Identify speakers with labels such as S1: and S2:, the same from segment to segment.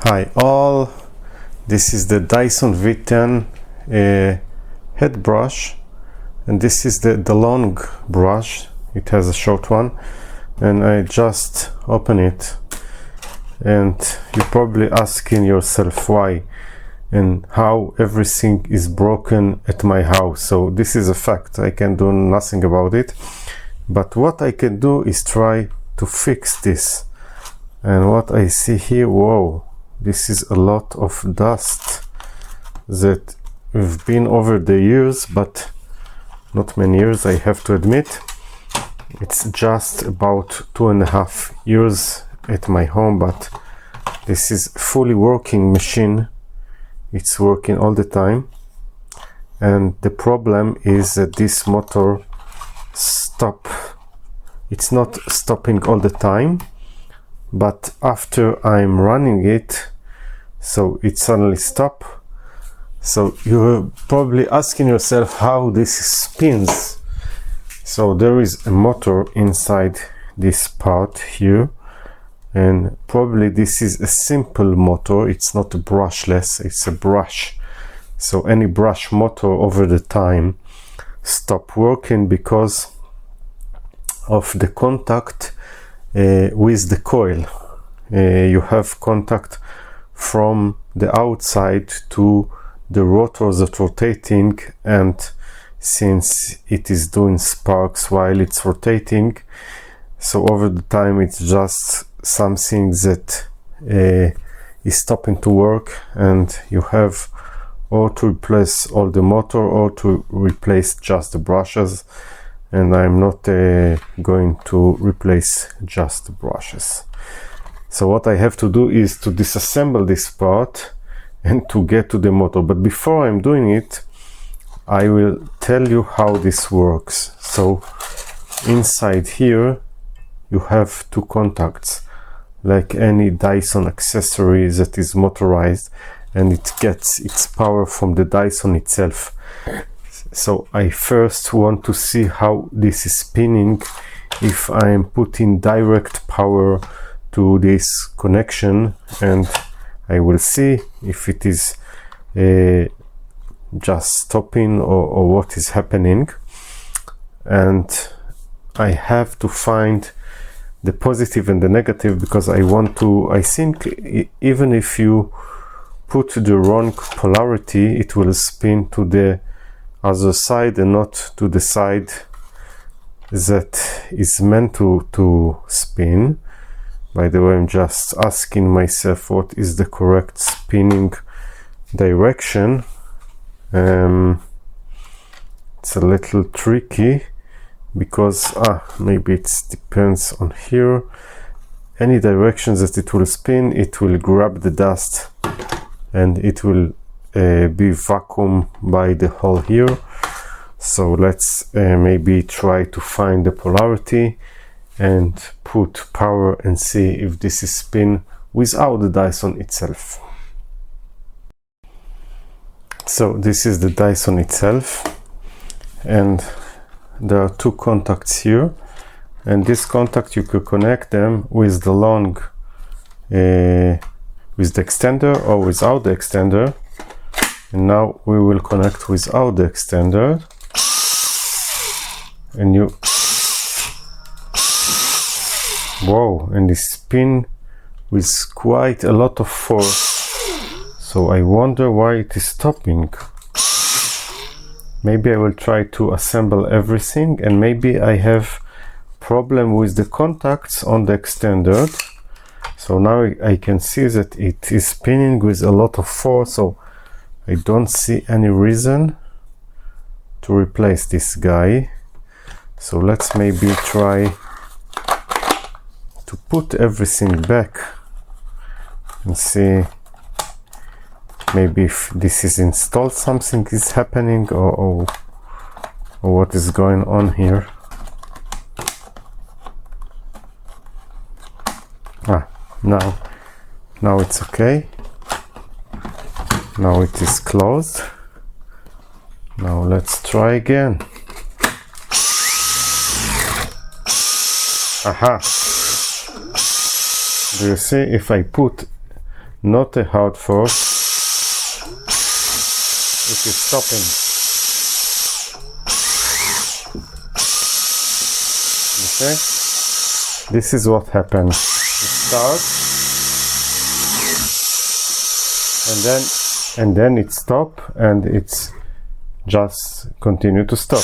S1: Hi all, this is the Dyson V10 head brush, and this is the long brush. It has a short one, and I just open it, and you're probably asking yourself why and how everything is broken at my house. So this is a fact, I can do nothing about it, but what I can do is try to fix this. And what I see here, whoa, this is a lot of dust that have been over the years, but not many years, I have to admit. It's just about 2.5 years at my home, but this is a fully working machine. It's working all the time, and the problem is that this motor it's not stopping all the time, but after I'm running it, so it suddenly stop. So you're probably asking yourself how this spins. So there is a motor inside this part here, and probably this is a simple motor. It's not a brushless, it's a brush. So any brush motor over the time stop working because of the contact with the coil. You have contact from the outside to the rotor that's rotating, and since it is doing sparks while it's rotating, so over the time it's just something that is stopping to work, and you have or to replace all the motor or to replace just the brushes. And I'm not going to replace just the brushes. So what I have to do is to disassemble this part and to get to the motor. But before I'm doing it, I will tell you how this works. So inside here you have two contacts, like any Dyson accessory that is motorized, and it gets its power from the Dyson itself. So I first want to see how this is spinning if I'm putting direct power to this connection, and I will see if it is just stopping or what is happening. And I have to find the positive and the negative, because I think even if you put the wrong polarity, it will spin to the other side and not to the side that is meant to spin. By the way, I'm just asking myself what is the correct spinning direction. It's a little tricky because maybe it depends on here. Any direction that it will spin, it will grab the dust and it will be vacuum by the hole here. So let's maybe try to find the polarity and put power and see if this is spin without the Dyson itself. So this is the Dyson itself, and there are two contacts here, and this contact you could connect them with the long with the extender or without the extender. And now we will connect without the extender, and and this spin with quite a lot of force. So I wonder why it is stopping. Maybe I will try to assemble everything, and maybe I have problem with the contacts on the extender. So now I can see that it is spinning with a lot of force, so I don't see any reason to replace this guy. So let's maybe try to put everything back and see maybe if this is installed, something is happening, or what is going on here. Now it's okay. Now it is closed. Now let's try again. Aha! Do you see, if I put not a hard force. It is stopping. Okay, this is what happens. It starts and then it stops, and it's just continue to stop.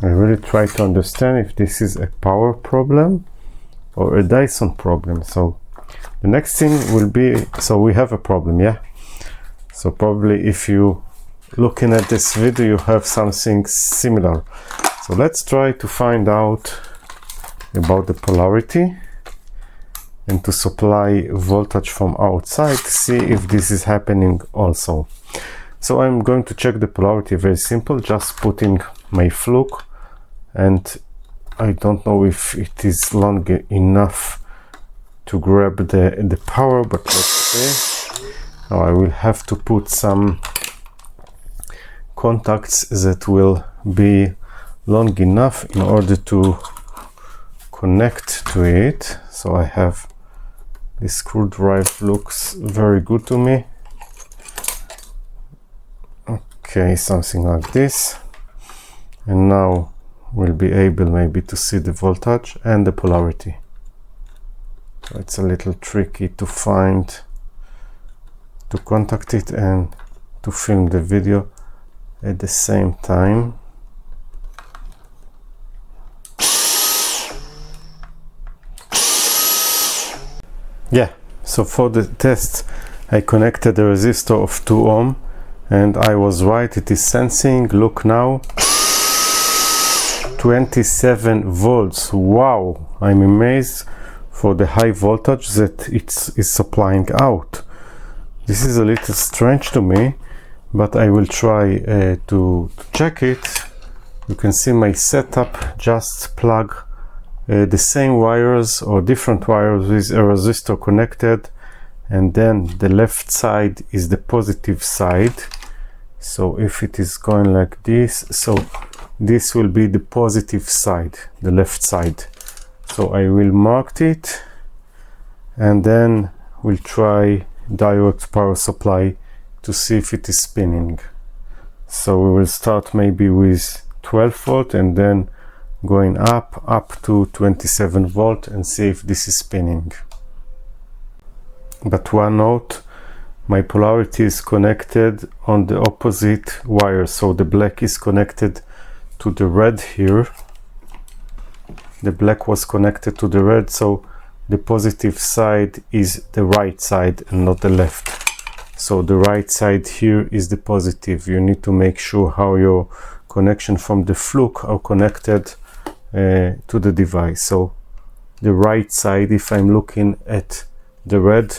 S1: I really try to understand if this is a power problem or a Dyson problem. So the next thing will be, so we have a problem, yeah? So probably if you looking at this video, you have something similar. So let's try to find out about the polarity and to supply voltage from outside to see if this is happening also. So I'm going to check the polarity, very simple, just putting my fluke, and I don't know if it is long enough to grab the power, but let's see. Now I will have to put some contacts that will be long enough in order to connect to it. So I have this screwdriver, looks very good to me. Okay, something like this, and now we'll be able maybe to see the voltage and the polarity. So it's a little tricky to find, to contact it and to film the video at the same time. Yeah, so for the test I connected a resistor of 2 ohm, and I was right, it is sensing. Look now, 27 volts. Wow, I'm amazed for the high voltage that it is supplying out. This is a little strange to me, but I will try to check it. You can see my setup, just plug the same wires or different wires with a resistor connected, and then the left side is the positive side. So if it is going like this, so this will be the positive side, the left side. So I will mark it, and then we'll try direct power supply to see if it is spinning. So we will start maybe with 12 volt and then going up to 27 volt and see if this is spinning. But one note, my polarity is connected on the opposite wire, so the black is connected to the red here. The black was connected to the red, so the positive side is the right side and not the left. So the right side here is the positive. You need to make sure how your connection from the fluke are connected to the device. So the right side, if I'm looking at the red,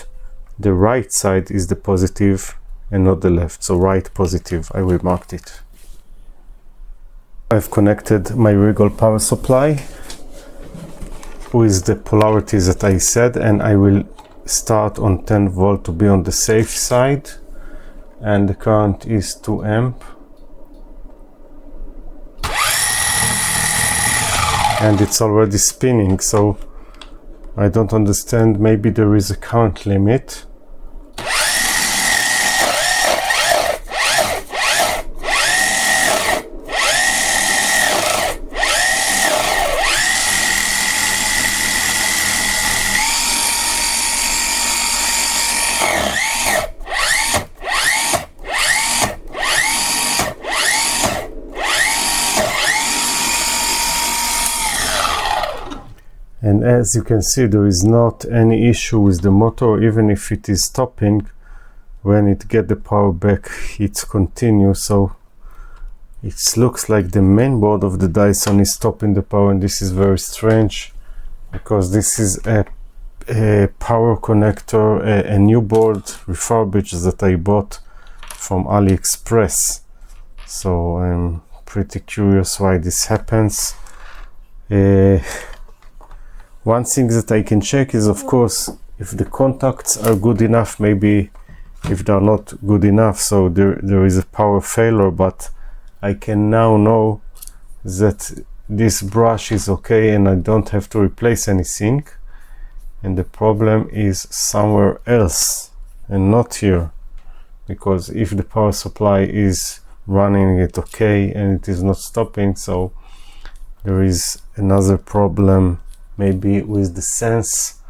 S1: the right side is the positive and not the left. So right positive, I will mark it. I've connected my Regal power supply with the polarity that I said, and I will start on 10 volt to be on the safe side, and the current is 2 amp, and it's already spinning, so I don't understand, maybe there is a current limit. And as you can see, there is not any issue with the motor. Even if it is stopping, when it gets the power back, it's continuous. So it looks like the main board of the Dyson is stopping the power, and this is very strange because this is a power connector, a new board refurbished that I bought from AliExpress. So I'm pretty curious why this happens. One thing that I can check is, of course, if the contacts are good enough, maybe if they're not good enough, so there is a power failure. But I can now know that this brush is okay and I don't have to replace anything, and the problem is somewhere else and not here, because if the power supply is running it okay and it is not stopping, so there is another problem, maybe with the sense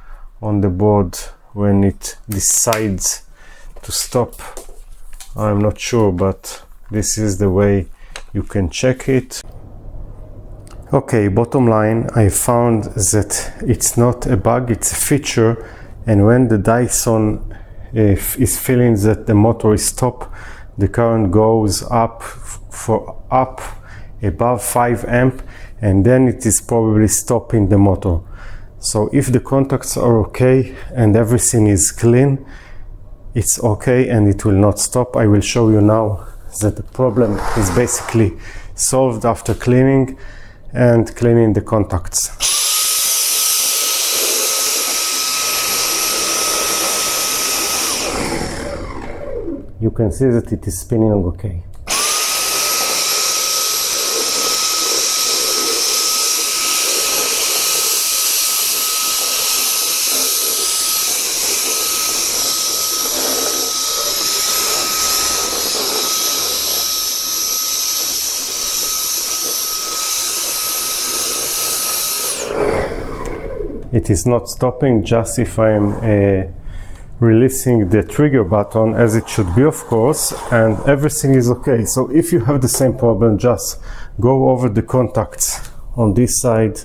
S1: on the board when it decides to stop. I'm not sure, but this is the way you can check it. Okay, bottom line, I found that it's not a bug, it's a feature, and when the Dyson is feeling that the motor is stopped, the current goes up above 5 amp, and then it is probably stopping the motor. So if the contacts are okay and everything is clean, it's okay and it will not stop. I will show you now that the problem is basically solved after cleaning the contacts. You can see that it is spinning okay. It is not stopping just if I'm releasing the trigger button, as it should be, of course, and everything is okay. So if you have the same problem, just go over the contacts on this side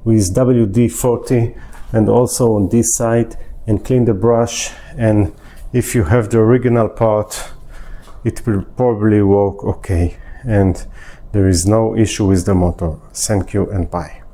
S1: with WD-40 and also on this side and clean the brush, and if you have the original part, it will probably work okay and there is no issue with the motor. Thank you and bye.